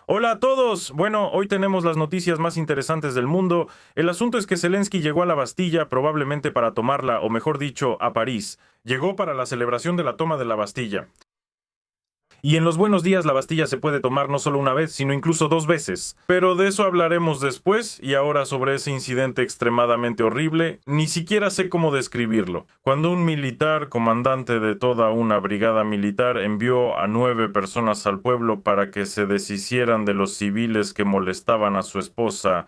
Hola a todos. Bueno, hoy tenemos las noticias más interesantes del mundo. El asunto es que Zelensky llegó a la Bastilla probablemente para tomarla, o mejor dicho, a París. Llegó para la celebración de la toma de la Bastilla. Y en los buenos días la Bastilla se puede tomar no solo una vez, sino incluso dos veces. Pero de eso hablaremos después, y ahora sobre ese incidente extremadamente horrible, ni siquiera sé cómo describirlo. Cuando un militar, comandante de toda una brigada militar, envió a 9 personas al pueblo para que se deshicieran de los civiles que molestaban a su esposa.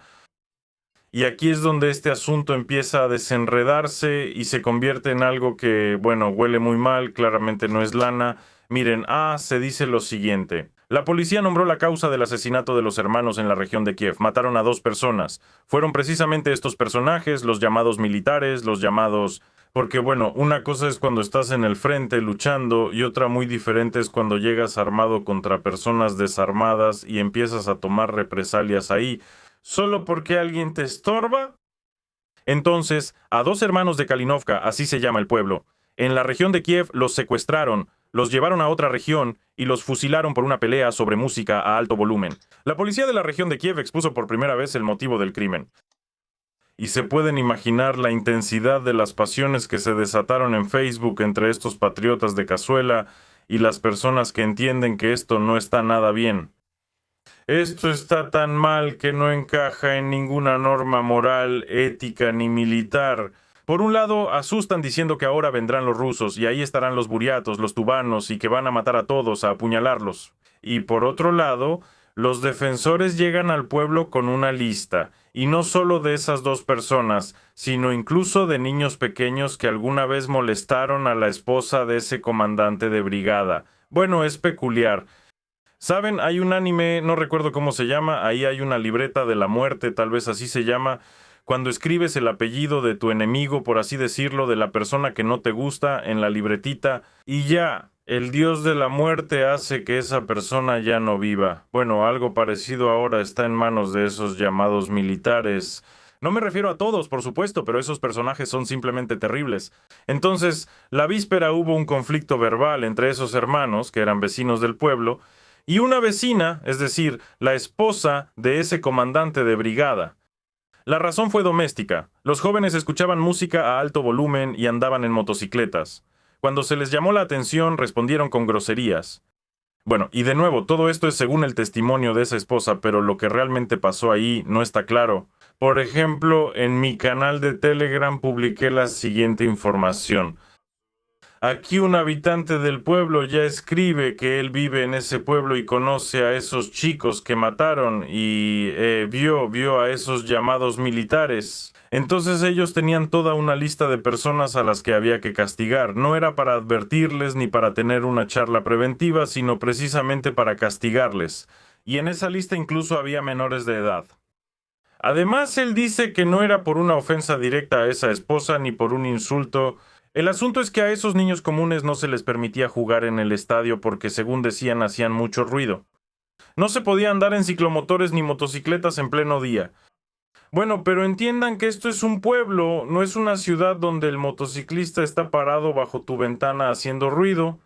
Y aquí es donde este asunto empieza a desenredarse y se convierte en algo que, bueno, huele muy mal, claramente no es lana. Miren, se dice lo siguiente. La policía nombró la causa del asesinato de los hermanos en la región de Kiev. Mataron a 2 personas. Fueron precisamente estos personajes, los llamados militares, los llamados... Porque bueno, una cosa es cuando estás en el frente luchando y otra muy diferente es cuando llegas armado contra personas desarmadas y empiezas a tomar represalias ahí solo porque alguien te estorba. Entonces, a 2 hermanos de Kalinovka, así se llama el pueblo, en la región de Kiev los secuestraron, los llevaron a otra región y los fusilaron por una pelea sobre música a alto volumen. La policía de la región de Kiev expuso por primera vez el motivo del crimen. Y se pueden imaginar la intensidad de las pasiones que se desataron en Facebook entre estos patriotas de cazuela y las personas que entienden que esto no está nada bien. Esto está tan mal que no encaja en ninguna norma moral, ética ni militar. Por un lado, asustan diciendo que ahora vendrán los rusos y ahí estarán los buriatos, los tubanos y que van a matar a todos, a apuñalarlos. Y por otro lado, los defensores llegan al pueblo con una lista, y no solo de esas 2 personas, sino incluso de niños pequeños que alguna vez molestaron a la esposa de ese comandante de brigada. Bueno, es peculiar. ¿Saben? Hay un anime, no recuerdo cómo se llama, ahí hay una libreta de la muerte, tal vez así se llama, cuando escribes el apellido de tu enemigo, por así decirlo, de la persona que no te gusta en la libretita, y ya, el dios de la muerte hace que esa persona ya no viva. Bueno, algo parecido ahora está en manos de esos llamados militares. No me refiero a todos, por supuesto, pero esos personajes son simplemente terribles. Entonces, la víspera hubo un conflicto verbal entre esos hermanos, que eran vecinos del pueblo, y una vecina, es decir, la esposa de ese comandante de brigada. La razón fue doméstica. Los jóvenes escuchaban música a alto volumen y andaban en motocicletas. Cuando se les llamó la atención, respondieron con groserías. Bueno, y de nuevo, todo esto es según el testimonio de esa esposa, pero lo que realmente pasó ahí no está claro. Por ejemplo, en mi canal de Telegram publiqué la siguiente información. Aquí un habitante del pueblo ya escribe que él vive en ese pueblo y conoce a esos chicos que mataron y vio a esos llamados militares. Entonces ellos tenían toda una lista de personas a las que había que castigar. No era para advertirles ni para tener una charla preventiva, sino precisamente para castigarles. Y en esa lista incluso había menores de edad. Además, él dice que no era por una ofensa directa a esa esposa ni por un insulto. El asunto es que a esos niños comunes no se les permitía jugar en el estadio porque, según decían, hacían mucho ruido. No se podía andar en ciclomotores ni motocicletas en pleno día. Bueno, pero entiendan que esto es un pueblo, no es una ciudad donde el motociclista está parado bajo tu ventana haciendo ruido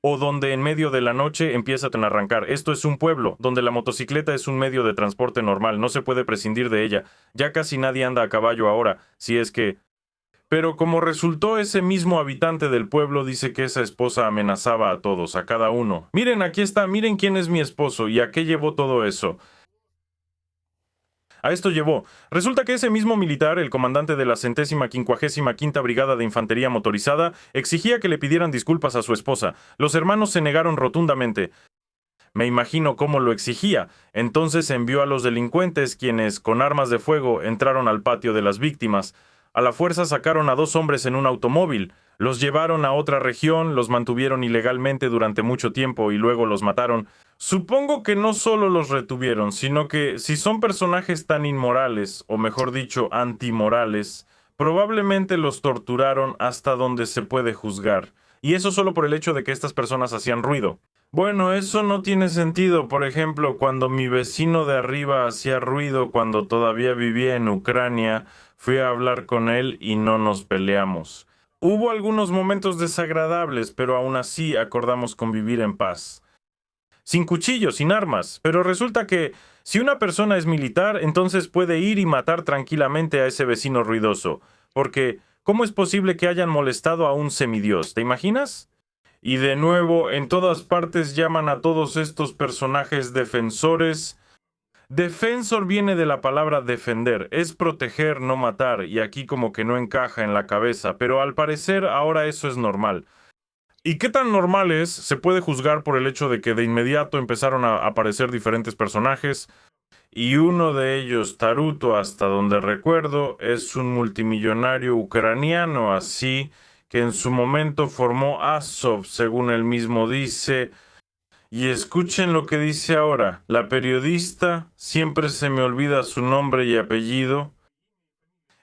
o donde en medio de la noche empiezan a arrancar. Esto es un pueblo, donde la motocicleta es un medio de transporte normal, no se puede prescindir de ella. Ya casi nadie anda a caballo ahora, si es que... Pero como resultó, ese mismo habitante del pueblo dice que esa esposa amenazaba a todos, a cada uno. Miren, aquí está, miren quién es mi esposo y a qué llevó todo eso. A esto llevó. Resulta que ese mismo militar, el comandante de la 155ª Brigada de Infantería Motorizada, exigía que le pidieran disculpas a su esposa. Los hermanos se negaron rotundamente. Me imagino cómo lo exigía. Entonces envió a los delincuentes, quienes, con armas de fuego, entraron al patio de las víctimas. A la fuerza sacaron a 2 hombres en un automóvil. Los llevaron a otra región, los mantuvieron ilegalmente durante mucho tiempo y luego los mataron. Supongo que no solo los retuvieron, sino que si son personajes tan inmorales, o mejor dicho, antimorales, probablemente los torturaron hasta donde se puede juzgar. Y eso solo por el hecho de que estas personas hacían ruido. Bueno, eso no tiene sentido. Por ejemplo, cuando mi vecino de arriba hacía ruido cuando todavía vivía en Ucrania, fui a hablar con él y no nos peleamos. Hubo algunos momentos desagradables, pero aún así acordamos convivir en paz. sin cuchillos, sin armas. Pero resulta que si una persona es militar, entonces puede ir y matar tranquilamente a ese vecino ruidoso. Porque, ¿cómo es posible que hayan molestado a un semidios? ¿Te imaginas? Y de nuevo, en todas partes llaman a todos estos personajes defensores. Defensor viene de la palabra defender, es proteger, no matar, y aquí como que no encaja en la cabeza, pero al parecer ahora eso es normal. ¿Y qué tan normal es? Se puede juzgar por el hecho de que de inmediato empezaron a aparecer diferentes personajes, y uno de ellos, Taruto, hasta donde recuerdo, es un multimillonario ucraniano, así que en su momento formó Azov, según él mismo dice. Y escuchen lo que dice ahora. La periodista, siempre se me olvida su nombre y apellido.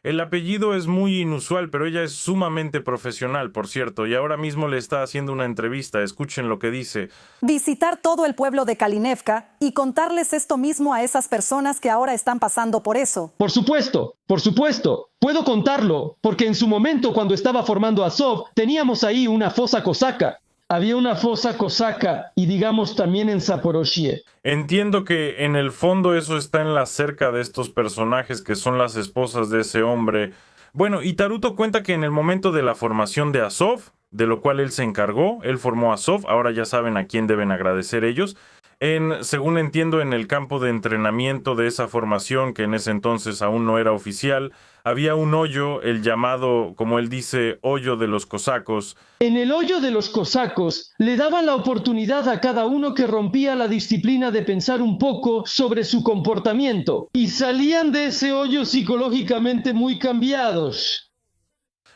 El apellido es muy inusual, pero ella es sumamente profesional, por cierto, y ahora mismo le está haciendo una entrevista. Escuchen lo que dice. Visitar todo el pueblo de Kalinivka y contarles esto mismo a esas personas que ahora están pasando por eso. Por supuesto. Puedo contarlo, porque en su momento cuando estaba formando Azov, teníamos ahí una fosa cosaca. Había una fosa cosaca y digamos también en Zaporozhye. Entiendo que en el fondo eso está en la cerca de estos personajes que son las esposas de ese hombre. Bueno, y Taruto cuenta que en el momento de la formación de Azov, de lo cual él se encargó, él formó Azov, ahora ya saben a quién deben agradecer ellos. Según entiendo, en el campo de entrenamiento de esa formación, que en ese entonces aún no era oficial, había un hoyo, el llamado, como él dice, hoyo de los cosacos. En el hoyo de los cosacos le daban la oportunidad a cada uno que rompía la disciplina de pensar un poco sobre su comportamiento y salían de ese hoyo psicológicamente muy cambiados.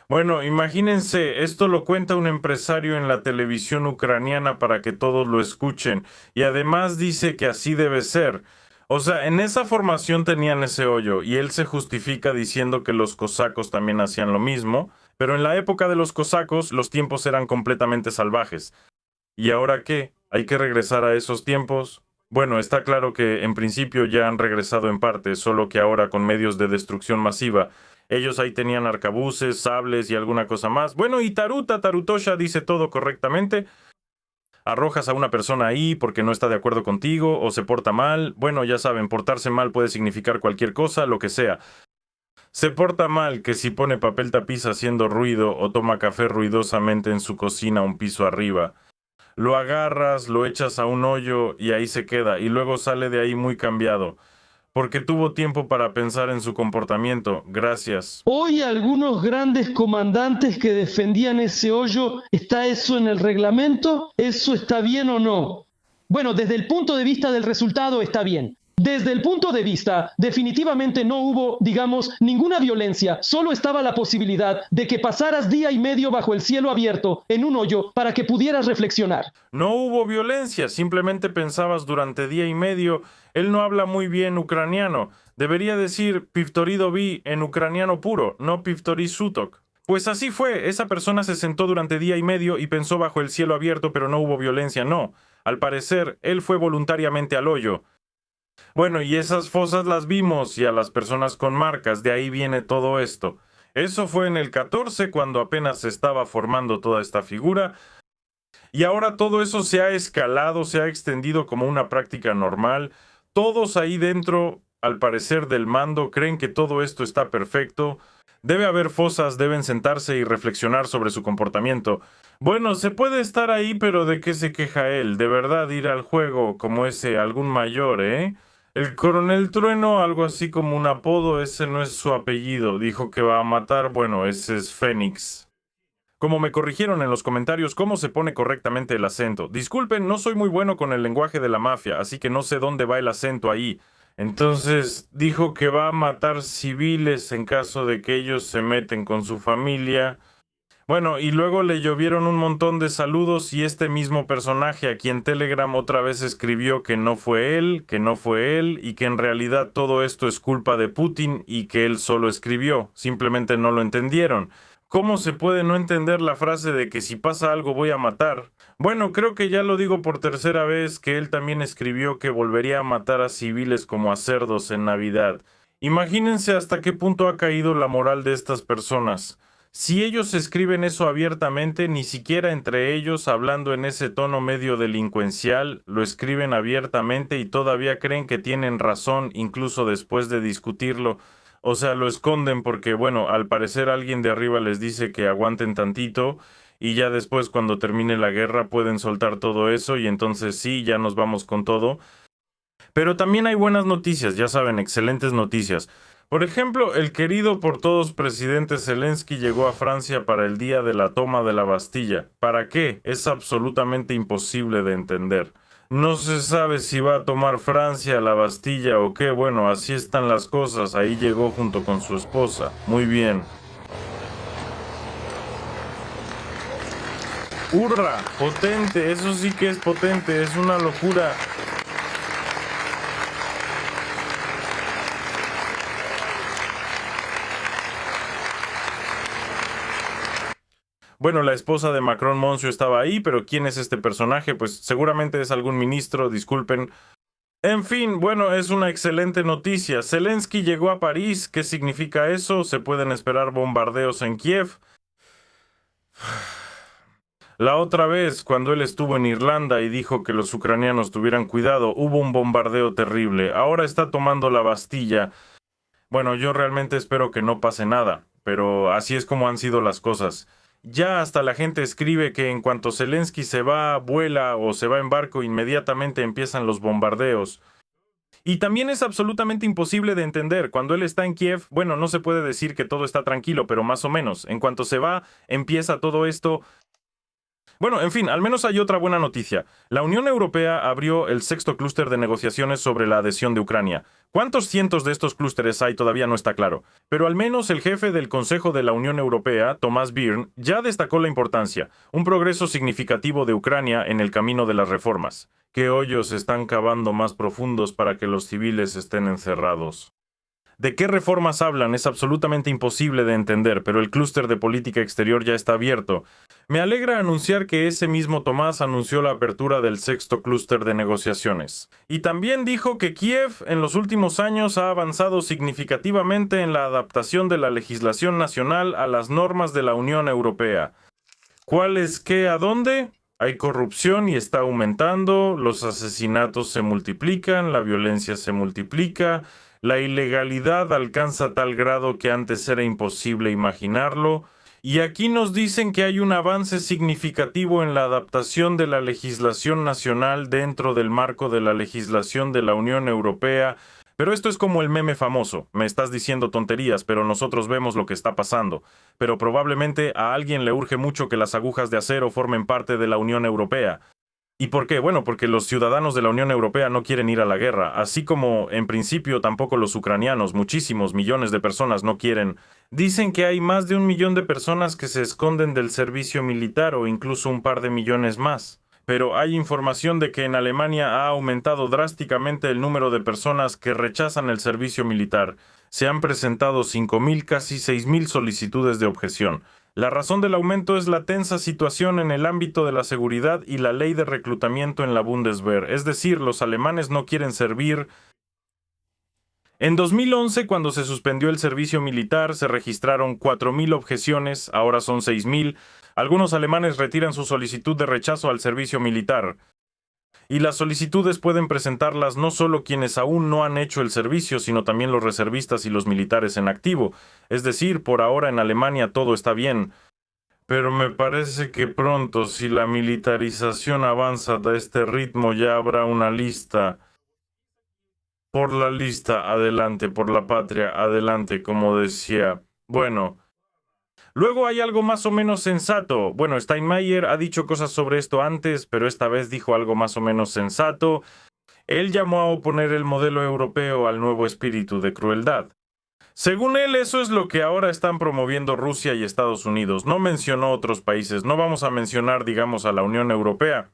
Bueno, imagínense, esto lo cuenta un empresario en la televisión ucraniana para que todos lo escuchen, y además dice que así debe ser. O sea, en esa formación tenían ese hoyo, y él se justifica diciendo que los cosacos también hacían lo mismo, pero en la época de los cosacos los tiempos eran completamente salvajes. ¿Y ahora qué? ¿Hay que regresar a esos tiempos? Bueno, está claro que en principio ya han regresado en parte, solo que ahora con medios de destrucción masiva. Ellos ahí tenían arcabuces, sables y alguna cosa más. Bueno, y Tarutosha dice todo correctamente. Arrojas a una persona ahí porque no está de acuerdo contigo o se porta mal. Bueno, ya saben, portarse mal puede significar cualquier cosa, lo que sea. Se porta mal que si pone papel tapiz haciendo ruido o toma café ruidosamente en su cocina un piso arriba. Lo agarras, lo echas a un hoyo y ahí se queda, y luego sale de ahí muy cambiado. Porque tuvo tiempo para pensar en su comportamiento. Gracias. Hoy algunos grandes comandantes que defendían ese hoyo, ¿está eso en el reglamento? ¿Eso está bien o no? Bueno, desde el punto de vista del resultado está bien. Desde el punto de vista, definitivamente no hubo, digamos, ninguna violencia. Solo estaba la posibilidad de que pasaras día y medio bajo el cielo abierto, en un hoyo, para que pudieras reflexionar. No hubo violencia, simplemente pensabas durante día y medio. Él no habla muy bien ucraniano. Debería decir Pivtoridovi en ucraniano puro, no Pivtori Sutok. Pues así fue, esa persona se sentó durante día y medio y pensó bajo el cielo abierto, pero no hubo violencia, no. Al parecer, él fue voluntariamente al hoyo. Bueno, y esas fosas las vimos, y a las personas con marcas, de ahí viene todo esto. Eso fue en el 14, cuando apenas se estaba formando toda esta figura, y ahora todo eso se ha escalado, se ha extendido como una práctica normal. Todos ahí dentro, al parecer del mando, creen que todo esto está perfecto. Debe haber fosas, deben sentarse y reflexionar sobre su comportamiento. Bueno, se puede estar ahí, pero ¿de qué se queja él? De verdad ir al juego como ese algún mayor, ¿eh? El Coronel Trueno, algo así como un apodo, ese no es su apellido. Dijo que va a matar, bueno, ese es Fénix. Como me corrigieron en los comentarios cómo se pone correctamente el acento. Disculpen, no soy muy bueno con el lenguaje de la mafia, así que no sé dónde va el acento ahí. Entonces, dijo que va a matar civiles en caso de que ellos se meten con su familia. Bueno, y luego le llovieron un montón de saludos y este mismo personaje a quien Telegram otra vez escribió que no fue él y que en realidad todo esto es culpa de Putin y que él solo escribió, simplemente no lo entendieron. ¿Cómo se puede no entender la frase de que si pasa algo voy a matar? Bueno, creo que ya lo digo por tercera vez que él también escribió que volvería a matar a civiles como a cerdos en Navidad. Imagínense hasta qué punto ha caído la moral de estas personas. Si ellos escriben eso abiertamente, ni siquiera entre ellos, hablando en ese tono medio delincuencial, lo escriben abiertamente y todavía creen que tienen razón, incluso después de discutirlo. O sea, lo esconden porque, bueno, al parecer alguien de arriba les dice que aguanten tantito y ya después, cuando termine la guerra, pueden soltar todo eso y entonces sí, ya nos vamos con todo. Pero también hay buenas noticias, ya saben, excelentes noticias. Por ejemplo, el querido por todos presidente Zelensky llegó a Francia para el día de la toma de la Bastilla. ¿Para qué? Es absolutamente imposible de entender. No se sabe si va a tomar Francia la Bastilla o qué. Bueno, así están las cosas. Ahí llegó junto con su esposa. Muy bien. ¡Hurra! Potente, eso sí que es potente, es una locura. Bueno, la esposa de Macron Moncio estaba ahí, pero ¿quién es este personaje? Pues seguramente es algún ministro, disculpen. En fin, bueno, es una excelente noticia. Zelensky llegó a París. ¿Qué significa eso? ¿Se pueden esperar bombardeos en Kiev? La otra vez, cuando él estuvo en Irlanda y dijo que los ucranianos tuvieran cuidado, hubo un bombardeo terrible. Ahora está tomando la Bastilla. Bueno, yo realmente espero que no pase nada, pero así es como han sido las cosas. Ya hasta la gente escribe que en cuanto Zelensky se va, vuela o se va en barco, inmediatamente empiezan los bombardeos. Y también es absolutamente imposible de entender. Cuando él está en Kiev, bueno, no se puede decir que todo está tranquilo, pero más o menos. En cuanto se va, empieza todo esto. Bueno, en fin, al menos hay otra buena noticia. La Unión Europea abrió el 6º clúster de negociaciones sobre la adhesión de Ucrania. ¿Cuántos cientos de estos clústeres hay? Todavía no está claro. Pero al menos el jefe del Consejo de la Unión Europea, Thomas Byrne, ya destacó la importancia, un progreso significativo de Ucrania en el camino de las reformas. ¿Qué hoyos están cavando más profundos para que los civiles estén encerrados? ¿De qué reformas hablan? Es absolutamente imposible de entender, pero el clúster de política exterior ya está abierto. Me alegra anunciar que ese mismo Tomás anunció la apertura del 6º clúster de negociaciones. Y también dijo que Kiev en los últimos años ha avanzado significativamente en la adaptación de la legislación nacional a las normas de la Unión Europea. ¿Cuál es qué a dónde? Hay corrupción y está aumentando, los asesinatos se multiplican, la violencia se multiplica. La ilegalidad alcanza tal grado que antes era imposible imaginarlo, y aquí nos dicen que hay un avance significativo en la adaptación de la legislación nacional dentro del marco de la legislación de la Unión Europea. Pero esto es como el meme famoso, me estás diciendo tonterías, pero nosotros vemos lo que está pasando. Pero probablemente a alguien le urge mucho que las agujas de acero formen parte de la Unión Europea. ¿Y por qué? Bueno, porque los ciudadanos de la Unión Europea no quieren ir a la guerra, así como en principio tampoco los ucranianos, muchísimos millones de personas no quieren. Dicen que hay más de 1 millón de personas que se esconden del servicio militar o incluso un par de millones más. Pero hay información de que en Alemania ha aumentado drásticamente el número de personas que rechazan el servicio militar. Se han presentado 5.000, casi 6.000 solicitudes de objeción. La razón del aumento es la tensa situación en el ámbito de la seguridad y la ley de reclutamiento en la Bundeswehr, es decir, los alemanes no quieren servir. En 2011, cuando se suspendió el servicio militar, se registraron 4.000 objeciones, ahora son 6.000. Algunos alemanes retiran su solicitud de rechazo al servicio militar. Y las solicitudes pueden presentarlas no solo quienes aún no han hecho el servicio, sino también los reservistas y los militares en activo. Es decir, por ahora en Alemania todo está bien. Pero me parece que pronto, si la militarización avanza a este ritmo, ya habrá una lista. Por la lista, adelante, por la patria, adelante, como decía. Bueno. Luego hay algo más o menos sensato. Bueno, Steinmeier ha dicho cosas sobre esto antes, pero esta vez dijo algo más o menos sensato. Él llamó a oponer el modelo europeo al nuevo espíritu de crueldad. Según él, eso es lo que ahora están promoviendo Rusia y Estados Unidos. No mencionó otros países, no vamos a mencionar, digamos, a la Unión Europea.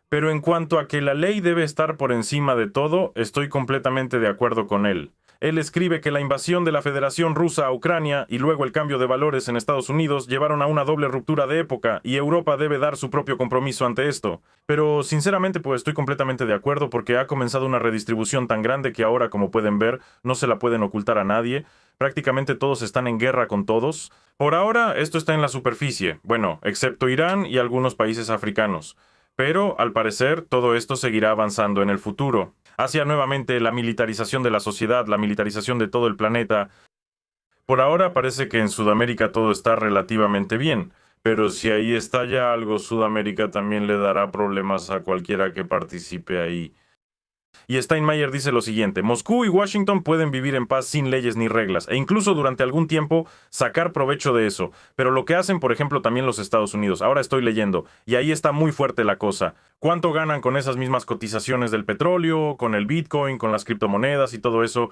Pero en cuanto a que la ley debe estar por encima de todo, estoy completamente de acuerdo con él. Él escribe que la invasión de la Federación Rusa a Ucrania y luego el cambio de valores en Estados Unidos llevaron a una doble ruptura de época y Europa debe dar su propio compromiso ante esto. Pero sinceramente pues estoy completamente de acuerdo porque ha comenzado una redistribución tan grande que ahora, como pueden ver, no se la pueden ocultar a nadie. Prácticamente todos están en guerra con todos. Por ahora esto está en la superficie, bueno, excepto Irán y algunos países africanos. Pero, al parecer, todo esto seguirá avanzando en el futuro, hacia nuevamente la militarización de la sociedad, la militarización de todo el planeta. Por ahora parece que en Sudamérica todo está relativamente bien, pero si ahí estalla algo, Sudamérica también le dará problemas a cualquiera que participe ahí. Y Steinmeier dice lo siguiente: Moscú y Washington pueden vivir en paz sin leyes ni reglas, e incluso durante algún tiempo sacar provecho de eso. Pero lo que hacen, por ejemplo, también los Estados Unidos. Ahora estoy leyendo, y ahí está muy fuerte la cosa. ¿Cuánto ganan con esas mismas cotizaciones del petróleo, con el Bitcoin, con las criptomonedas y todo eso?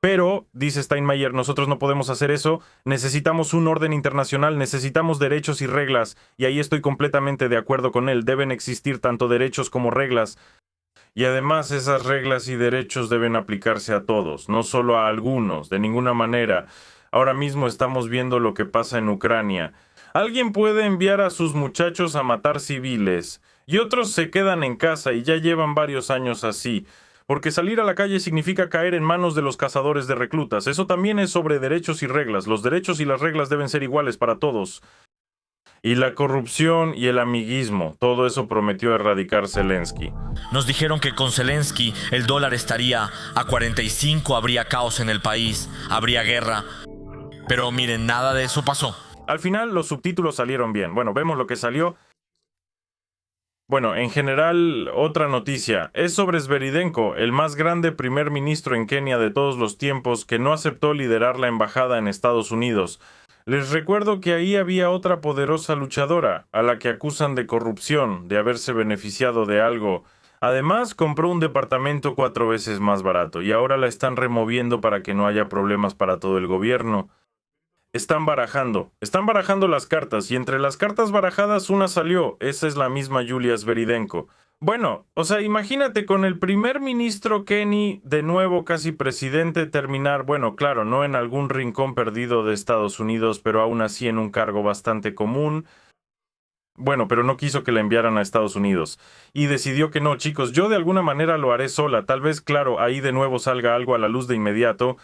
Pero, dice Steinmeier, nosotros no podemos hacer eso, necesitamos un orden internacional, necesitamos derechos y reglas, y ahí estoy completamente de acuerdo con él, deben existir tanto derechos como reglas. Y además esas reglas y derechos deben aplicarse a todos, no solo a algunos, de ninguna manera. Ahora mismo estamos viendo lo que pasa en Ucrania. Alguien puede enviar a sus muchachos a matar civiles, y otros se quedan en casa y ya llevan varios años así. Porque salir a la calle significa caer en manos de los cazadores de reclutas. Eso también es sobre derechos y reglas. Los derechos y las reglas deben ser iguales para todos. Y la corrupción y el amiguismo, todo eso prometió erradicar Zelensky. Nos dijeron que con Zelensky el dólar estaría a 45, habría caos en el país, habría guerra. Pero miren, nada de eso pasó. Al final los subtítulos salieron bien. Bueno, vemos lo que salió. Bueno, en general, otra noticia. Es sobre Sveridenko, el más grande primer ministro en Kenia de todos los tiempos, que no aceptó liderar la embajada en Estados Unidos. Les recuerdo que ahí había otra poderosa luchadora, a la que acusan de corrupción, de haberse beneficiado de algo. Además, compró un departamento 4 veces más barato, y ahora la están removiendo para que no haya problemas para todo el gobierno. Están barajando las cartas, y entre las cartas barajadas una salió, esa es la misma Yulia Sveridenko. Bueno, o sea, imagínate con el primer ministro Kenny, de nuevo casi presidente, terminar, bueno, claro, no en algún rincón perdido de Estados Unidos, pero aún así en un cargo bastante común. Bueno, pero no quiso que la enviaran a Estados Unidos. Y decidió que no, chicos, yo de alguna manera lo haré sola, tal vez, claro, ahí de nuevo salga algo a la luz de inmediato.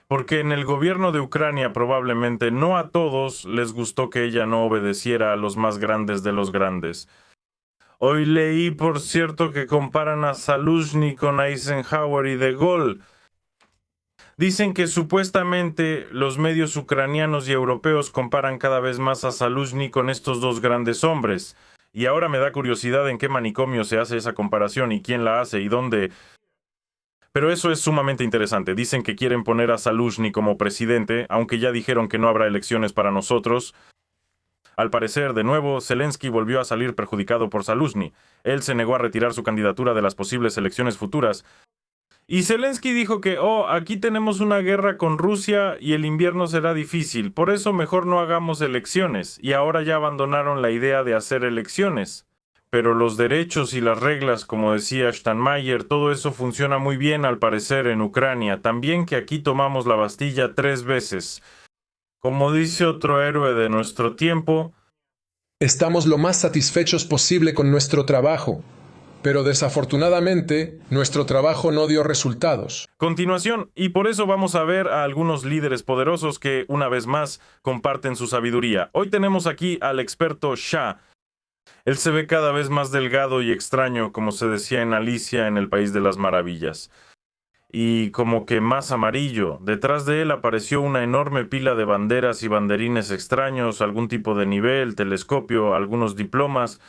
Porque en el gobierno de Ucrania probablemente no a todos les gustó que ella no obedeciera a los más grandes de los grandes. Hoy leí, por cierto, que comparan a Zaluzhny con Eisenhower y De Gaulle. Dicen que supuestamente los medios ucranianos y europeos comparan cada vez más a Zaluzhny con estos dos grandes hombres. Y ahora me da curiosidad en qué manicomio se hace esa comparación y quién la hace y dónde. Pero eso es sumamente interesante. Dicen que quieren poner a Zaluzhny como presidente, aunque ya dijeron que no habrá elecciones para nosotros. Al parecer, de nuevo, Zelensky volvió a salir perjudicado por Zaluzhny. Él se negó a retirar su candidatura de las posibles elecciones futuras. Y Zelensky dijo que, aquí tenemos una guerra con Rusia y el invierno será difícil, por eso mejor no hagamos elecciones. Y ahora ya abandonaron la idea de hacer elecciones. Pero los derechos y las reglas, como decía Steinmeier, todo eso funciona muy bien al parecer en Ucrania. También que aquí tomamos la Bastilla 3 veces. Como dice otro héroe de nuestro tiempo, estamos lo más satisfechos posible con nuestro trabajo, pero desafortunadamente nuestro trabajo no dio resultados. Continuación, y por eso vamos a ver a algunos líderes poderosos que, una vez más, comparten su sabiduría. Hoy tenemos aquí al experto Shah. Él se ve cada vez más delgado y extraño, como se decía en Alicia en el País de las Maravillas. Y como que más amarillo. Detrás de él apareció una enorme pila de banderas y banderines extraños, algún tipo de nivel, telescopio, algunos diplomas.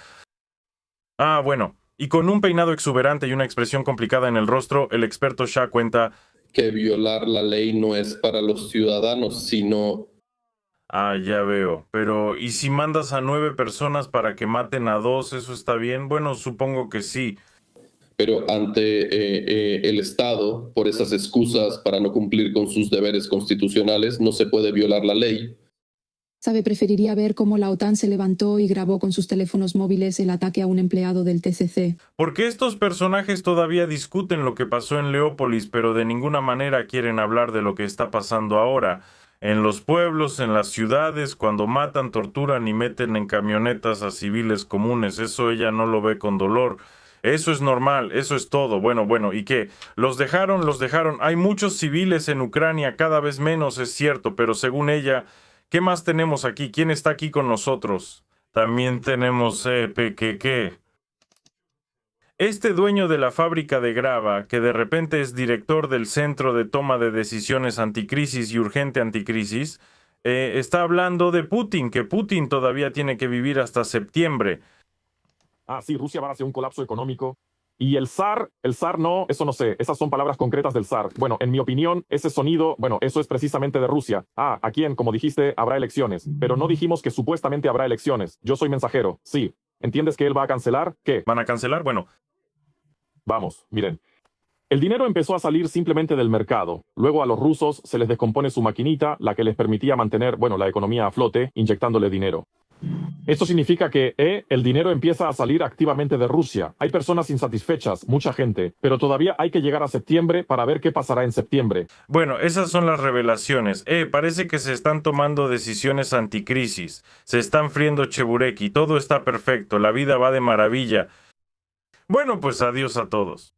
Bueno, y con un peinado exuberante y una expresión complicada en el rostro, el experto Shah cuenta que violar la ley no es para los ciudadanos, sino... ya veo. Pero, ¿y si mandas a 9 personas para que maten a 2, eso está bien? Bueno, supongo que sí. Pero ante el Estado, por esas excusas para no cumplir con sus deberes constitucionales, no se puede violar la ley. Sabe, preferiría ver cómo la OTAN se levantó y grabó con sus teléfonos móviles el ataque a un empleado del TCC. Porque estos personajes todavía discuten lo que pasó en Leópolis, pero de ninguna manera quieren hablar de lo que está pasando ahora. En los pueblos, en las ciudades, cuando matan, torturan y meten en camionetas a civiles comunes. Eso ella no lo ve con dolor. Eso es normal, eso es todo. Bueno, ¿y qué? Los dejaron. Hay muchos civiles en Ucrania, cada vez menos, es cierto, pero según ella, ¿qué más tenemos aquí? ¿Quién está aquí con nosotros? También tenemos PKK. Este dueño de la fábrica de grava, que de repente es director del Centro de Toma de Decisiones Anticrisis y Urgente Anticrisis, está hablando de Putin, que Putin todavía tiene que vivir hasta septiembre. Sí, Rusia va hacia un colapso económico. Y el zar no, eso no sé, esas son palabras concretas del zar. Bueno, en mi opinión, ese sonido, eso es precisamente de Rusia. ¿A quién? Como dijiste, habrá elecciones. Pero no dijimos que supuestamente habrá elecciones. Yo soy mensajero, sí. ¿Entiendes que él va a cancelar? ¿Qué? ¿Van a cancelar? Bueno. Vamos, miren. El dinero empezó a salir simplemente del mercado. Luego a los rusos se les descompone su maquinita, la que les permitía mantener, la economía a flote, inyectándole dinero. Esto significa que el dinero empieza a salir activamente de Rusia. Hay personas insatisfechas, mucha gente, pero todavía hay que llegar a septiembre para ver qué pasará en septiembre. Bueno, esas son las revelaciones. Parece que se están tomando decisiones anticrisis. Se están friendo chebureki, todo está perfecto, la vida va de maravilla. Bueno, pues adiós a todos.